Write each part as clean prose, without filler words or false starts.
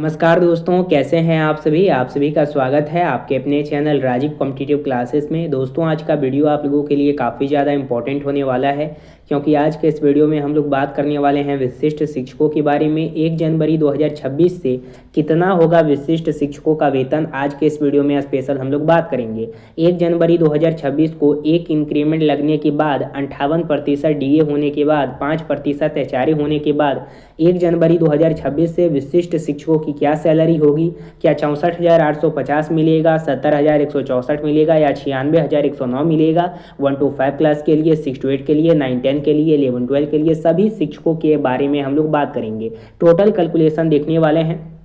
नमस्कार दोस्तों, कैसे हैं आप सभी का स्वागत है आपके अपने चैनल राजीव कॉम्पिटिटिव क्लासेस में। दोस्तों, आज का वीडियो आप लोगों के लिए काफ़ी ज़्यादा इंपॉर्टेंट होने वाला है, क्योंकि आज के इस वीडियो में हम लोग बात करने वाले हैं विशिष्ट शिक्षकों के बारे में। 1 जनवरी 2026 से कितना होगा विशिष्ट शिक्षकों का वेतन, आज के इस वीडियो में स्पेशल हम लोग बात करेंगे। 1 जनवरी 2026 को एक इंक्रीमेंट लगने के बाद 58% डीए होने के बाद 5% एचआरए होने के बाद 1 जनवरी 2026 से विशिष्ट शिक्षकों की क्या सैलरी होगी। क्या 64,850 मिलेगा, 70,164 मिलेगा या 96,109 मिलेगा। 1 to 5 क्लास के लिए, 6 to 8 के लिए, 9 10 के लिए, 11 12 के लिए, सभी शिक्षकों के बारे में हम लोग बात करेंगे। टोटल कैलकुलेशन देखने वाले हैं।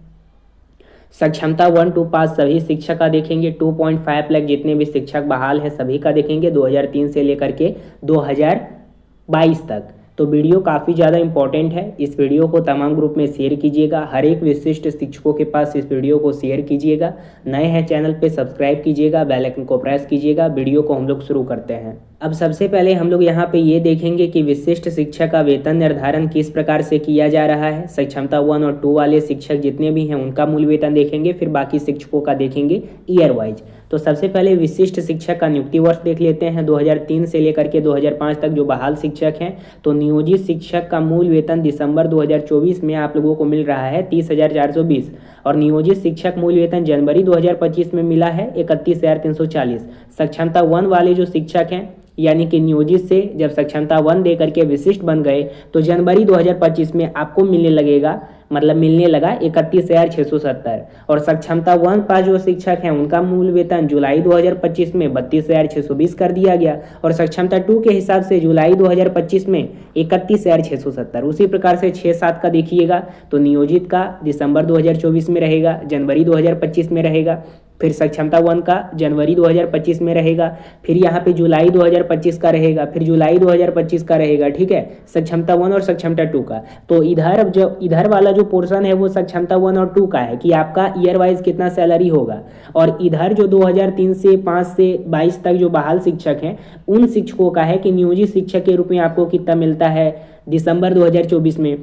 सक्षमता 1 to 5 सभी शिक्षक का देखेंगे। 2.5 लाख जितने भी शिक्षक बहाल हैं सभी का देखेंगे, 2003 से लेकर के 2022 तक। तो वीडियो काफ़ी ज़्यादा इंपॉर्टेंट है। इस वीडियो को तमाम ग्रुप में शेयर कीजिएगा। हर एक विशिष्ट शिक्षकों के पास इस वीडियो को शेयर कीजिएगा। नए हैं चैनल पे सब्सक्राइब कीजिएगा, बेल आइकन को प्रेस कीजिएगा। वीडियो को हम लोग शुरू करते हैं। अब सबसे पहले हम लोग यहाँ पे ये देखेंगे कि विशिष्ट शिक्षक का वेतन निर्धारण किस प्रकार से किया जा रहा है। सक्षमता 1 और 2 वाले शिक्षक जितने भी हैं उनका मूल वेतन देखेंगे, फिर बाकी शिक्षकों का देखेंगे ईयर वाइज। तो सबसे पहले विशिष्ट शिक्षक का नियुक्ति वर्ष देख लेते हैं। 2003 से लेकर के 2005 तक जो बहाल शिक्षक हैं, तो नियोजित शिक्षक का मूल वेतन दिसंबर 2024 में आप लोगों को मिल रहा है 30,420 और नियोजित शिक्षक मूल वेतन जनवरी 2025 में मिला है 31,340। सक्षमता 1 वाले जो शिक्षक हैं, यानी कि नियोजित से जब सक्षमता 1 दे करके विशिष्ट बन गए तो जनवरी 2025 में आपको मिलने लगा 31,670। और सक्षमता 1 पास जो शिक्षक हैं उनका मूल वेतन जुलाई 2025 में 32,620 कर दिया गया और सक्षमता 2 के हिसाब से जुलाई 2025 में 31,670। उसी प्रकार से 6-7 का देखिएगा तो नियोजित का दिसंबर 2024 में रहेगा, जनवरी 2025 में रहेगा, फिर सक्षमता 1 का जनवरी 2025 में रहेगा, फिर यहाँ पे जुलाई 2025 का रहेगा, फिर जुलाई 2025 का रहेगा। ठीक है, सक्षमता 1 और सक्षमता 2 का। तो इधर वाला जो पोर्शन है वो सक्षमता 1 और 2 का है कि आपका ईयर वाइज कितना सैलरी होगा। और इधर जो 2003 से 5 से 22 तक जो बहाल शिक्षक हैं उन शिक्षकों का है कि नियोजित शिक्षक के रूप में आपको कितना मिलता है दिसंबर 2024 में।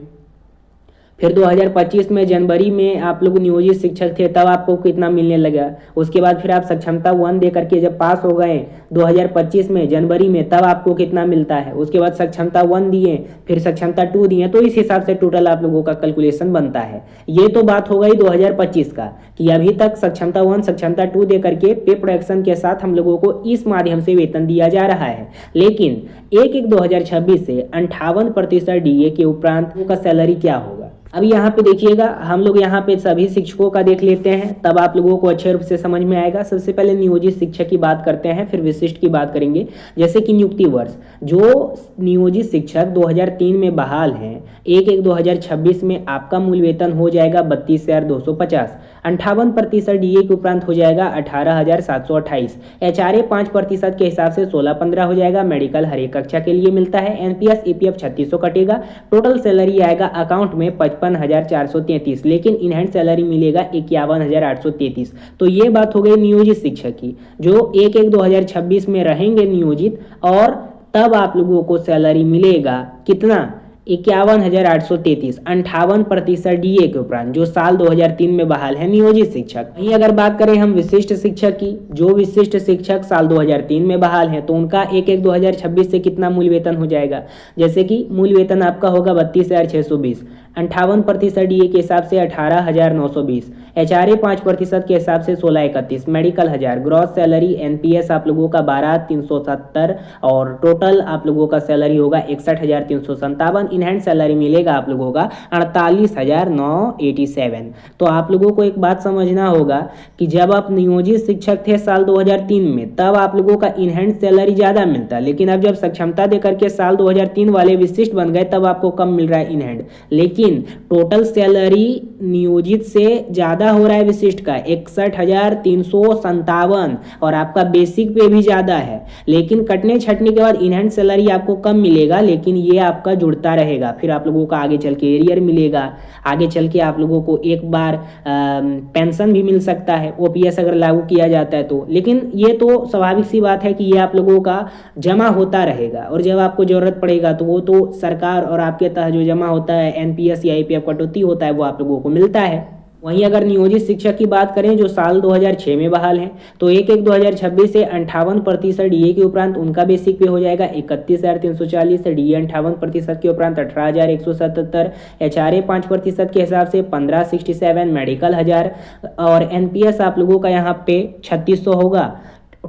फिर 2025 में जनवरी में आप लोग नियोजित शिक्षक थे तब आपको कितना मिलने लगा। उसके बाद फिर आप सक्षमता 1 दे करके जब पास हो गए 2025 में जनवरी में तब आपको कितना मिलता है। उसके बाद सक्षमता 1 दिए, फिर सक्षमता 2 दिए, तो इस हिसाब से टोटल आप लोगों का कैलकुलेशन बनता है। ये तो बात हो गई 2025 का कि अभी तक सक्षमता 1 सक्षमता 2 दे करके पे प्रोडक्शन के साथ हम लोगों को इस माध्यम से वेतन दिया जा रहा है। लेकिन 1/1/2026 से 58% डीए के उपरांत का सैलरी क्या होगा। अब यहाँ पे देखिएगा, हम लोग यहाँ पे सभी शिक्षकों का देख लेते हैं, तब आप लोगों को अच्छे रूप से समझ में आएगा। सबसे पहले नियोजित शिक्षक की बात करते हैं, फिर विशिष्ट की बात करेंगे। जैसे कि नियुक्ति वर्ष, जो नियोजित शिक्षक 2003 में बहाल हैं, 1/1/2026 में आपका मूल वेतन हो जाएगा 32,250। 58% डीए के उपरांत हो जाएगा 18,728। एचआरए 5% के हिसाब से 16-15 हो जाएगा। मेडिकल हर एक कक्षा के लिए मिलता है। एनपीएस ईपीएफ 3600 कटेगा। टोटल सैलरी आएगा अकाउंट में 55,433, लेकिन इन हैंड सैलरी मिलेगा 51,833। तो ये बात हो गई नियोजित शिक्षक की, जो 1/1/2026 में रहेंगे नियोजित और तब आप लोगों को सैलरी मिलेगा कितना 51,833। 58% डीए के उपरांत जो साल 2003 में बहाल है नियोजित शिक्षक। वहीं अगर बात करें हम विशिष्ट शिक्षक की, जो विशिष्ट शिक्षक साल 2003 में बहाल है तो उनका 1/1/2026 से कितना मूल वेतन हो जाएगा। जैसे कि मूल वेतन आपका होगा 32,620। 58% डीए के हिसाब से 18,920। एचआरए 5% के हिसाब से 1631। मेडिकल 1000। ग्रॉस सैलरी एनपीएस आप लोगों का 12,370 और टोटल आप लोगों का सैलरी होगा 61,357। इन हैंड सैलरी मिलेगा आप लोगों का 48,987। तो आप लोगों को एक बात समझना होगा कि जब आप नियोजित शिक्षक थे साल 2003 में तब आप लोगों का इन हैंड सैलरी ज़्यादा मिलता, लेकिन अब जब सक्षमता देकर के साल 2003 वाले विशिष्ट बन गए तब आपको कम मिल रहा है इन हैंड। लेकिन टोटल सैलरी नियोजित से ज्यादा हो रहा है विशिष्ट का 61,357 और आपका बेसिक पे भी ज्यादा है। लेकिन कटने छटने के बाद इन हैंड सैलरी आपको कम मिलेगा, लेकिन ये आपका जुड़ता रहेगा। फिर आप लोगों का आगे चल के एरियर मिलेगा, आगे चल के आप लोगों को एक बार पेंशन भी मिल सकता है ओपीएस अगर लागू किया जाता है तो। लेकिन ये तो स्वाभाविक सी बात है कि ये आप लोगों का जमा होता रहेगा और जब आपको जरूरत पड़ेगा तो वो तो सरकार और आपके तहत जो जमा होता है एनपीएस या ईपीएफ कटौती होता है वो आप लोगों को मिलता है। वहीं अगर नियोजित शिक्षक की बात करें जो साल 2006 में बहाल हैं, तो 1/1/2026 से 58% डीए के उपरांत उनका बेसिक पे हो जाएगा 31,340, डीए 58% के उपरांत 18,177, एचआरए 5% के हिसाब से 1567, मेडिकल 1000 और एनपीएस आप लोगों का यहाँ पे 3600 होगा।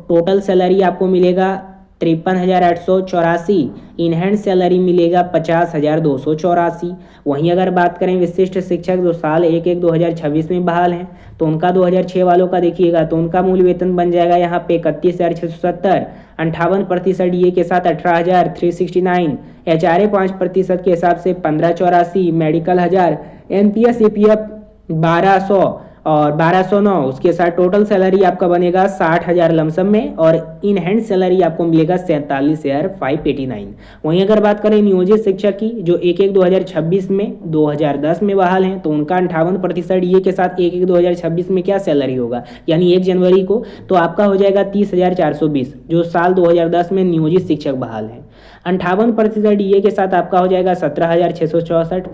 टोटल सैलरी आपको मिलेगा 53,884, इनहैंड सैलरी मिलेगा 50,284। वहीं अगर बात करें विशिष्ट शिक्षक जो साल 1/1/2026 में बहाल हैं, तो उनका 2006 वालों का देखिएगा तो उनका मूल वेतन बन जाएगा यहाँ पे 31,670, 58% डीए के साथ 18,369, एचआरए 5% के हिसाब से 1584, मेडिकल 1000, एनपीएस ईपीएफ 1200 और 1209, उसके साथ टोटल सैलरी आपका बनेगा 60,000 लमसम में और इन हैंड सैलरी आपको मिलेगा 47,589। वहीं अगर बात करें नियोजित शिक्षक की जो 1/1/2026 में 2010 में बहाल हैं, तो उनका 58% डीए के साथ 1/1/2026 में क्या सैलरी होगा, यानी 1 जनवरी को तो आपका हो जाएगा 30,420 जो साल 2010 में नियोजित शिक्षक बहाल हैं। 58% डीए के साथ आपका हो जाएगा 17,664,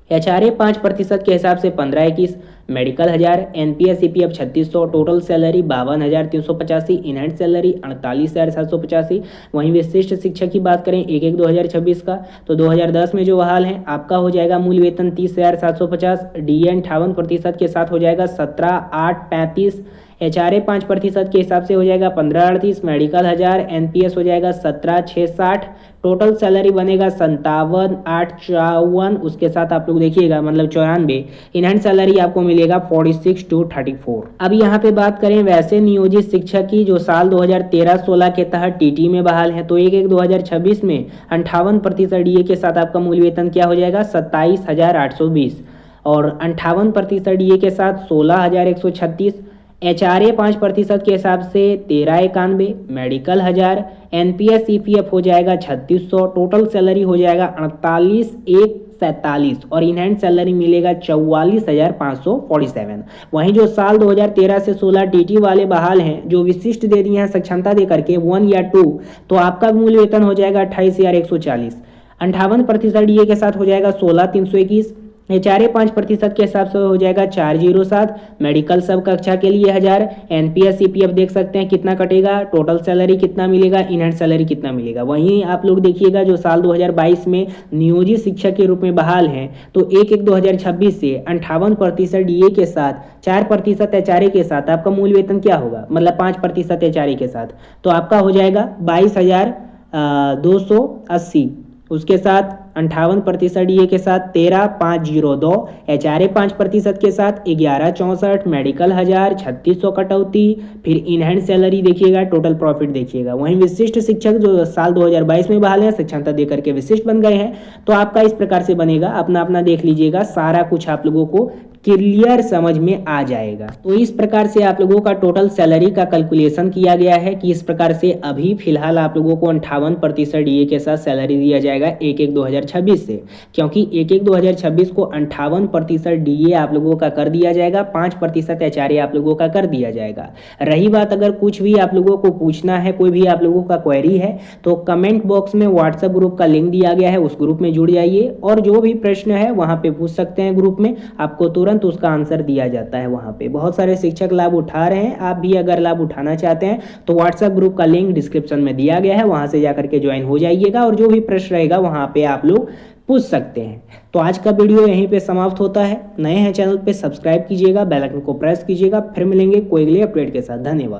एचआरए 5% के हिसाब से 1521, medical 1000, NPS EPF 3600, total salary 52,385, in hand salary 48,785। वहीं विशिष्ट शिक्षक की बात करें 1/1/2026 का तो 2010 में जो बहाल हैं आपका हो जाएगा मूल वेतन 30,750, डीए 58% के साथ हो जाएगा 17,835, एचआरए 5% के हिसाब से हो जाएगा 1538, मेडिकल 1000, एनपीएस हो जाएगा 17,660, टोटल सैलरी बनेगा 57,854, उसके साथ आप लोग देखिएगा मतलब 94, इनहैंड सैलरी आपको मिलेगा 46,234। अब यहाँ पे बात करें वैसे नियोजित शिक्षक की जो साल 2013-16 के तहत टीटी में बहाल है, तो 1/1/2026 में 58% डीए के साथ आपका मूल वेतन क्या हो जाएगा 27,820 और 58% डीए के साथ 16,136, एचआरए 5% के हिसाब से 1391, मेडिकल 1000, एनपीएस ईपीएफ हो जाएगा 3600, टोटल सैलरी हो जाएगा 48,147 और इनहैंड सैलरी मिलेगा 44,547। वहीं जो साल 2013 से 16 टीटी वाले बहाल हैं जो विशिष्ट दे दिए हैं सक्षमता दे करके 1 या 2, तो आपका मूल वेतन हो जाएगा 28,140, 58% डीए के साथ हो जाएगा 16,321, एचआरए 5% के हिसाब से हो जाएगा 407, मेडिकल सब कक्षा के लिए 1000, एनपीएस ईपीएफ देख सकते हैं कितना कटेगा, टोटल सैलरी कितना मिलेगा, इनहैंड सैलरी कितना मिलेगा। वहीं आप लोग देखिएगा जो साल 2022 में नियोजित शिक्षक के रूप में बहाल हैं तो 1/1/2026 से 58% डीए के साथ 4% एचआरए के साथ आपका मूल वेतन क्या होगा, मतलब 5% एचआरए के साथ तो आपका हो जाएगा 22,280, उसके साथ 58% डीए के साथ 13,502, एचआरए 5% के साथ 11,64, मेडिकल 1000, 3600 कटौती, फिर इनहैंड सैलरी देखिएगा, टोटल प्रॉफिट देखिएगा। वहीं विशिष्ट शिक्षक जो साल 2022 में बहाल है सक्षमता दे करके विशिष्ट बन गए हैं, तो आपका इस प्रकार से बनेगा, अपना अपना देख लीजिएगा, सारा कुछ आप लोगों को क्लियर समझ में आ जाएगा। तो इस प्रकार से आप लोगों का टोटल सैलरी का कैलकुलेशन किया गया है कि इस प्रकार से अभी फिलहाल आप लोगों को 58% डीए के साथ सैलरी दिया जाएगा 1/1/2026 से, क्योंकि 1/1/2026 को 58% डीए आप लोगों का कर दिया जाएगा, 5% एचआरए आप लोगों का कर दिया जाएगा। रही बात अगर कुछ भी आप लोगों को पूछना है, कोई भी आप लोगों का क्वेरी है, तो कमेंट बॉक्स में व्हाट्सएप ग्रुप का लिंक दिया गया है, उस ग्रुप में जुड़ जाइए और जो भी प्रश्न है वहाँ पे पूछ सकते हैं ग्रुप में, आपको तुरंत उसका आंसर दिया जाता है। वहां पे बहुत सारे शिक्षक लाभ उठा रहे हैं, आप भी अगर लाभ उठाना चाहते हैं तो व्हाट्सएप ग्रुप का लिंक डिस्क्रिप्शन में दिया गया है, वहां से जाकर के ज्वाइन हो जाइएगा और जो भी प्रश्न रहेगा वहां पे आप लोग पूछ सकते हैं। तो आज का वीडियो यहीं पे समाप्त होता है। नए हैं चैनल पे सब्सक्राइब कीजिएगा, बेल आइकन को प्रेस कीजिएगा। फिर मिलेंगे कोई अगले अपडेट के साथ। धन्यवाद।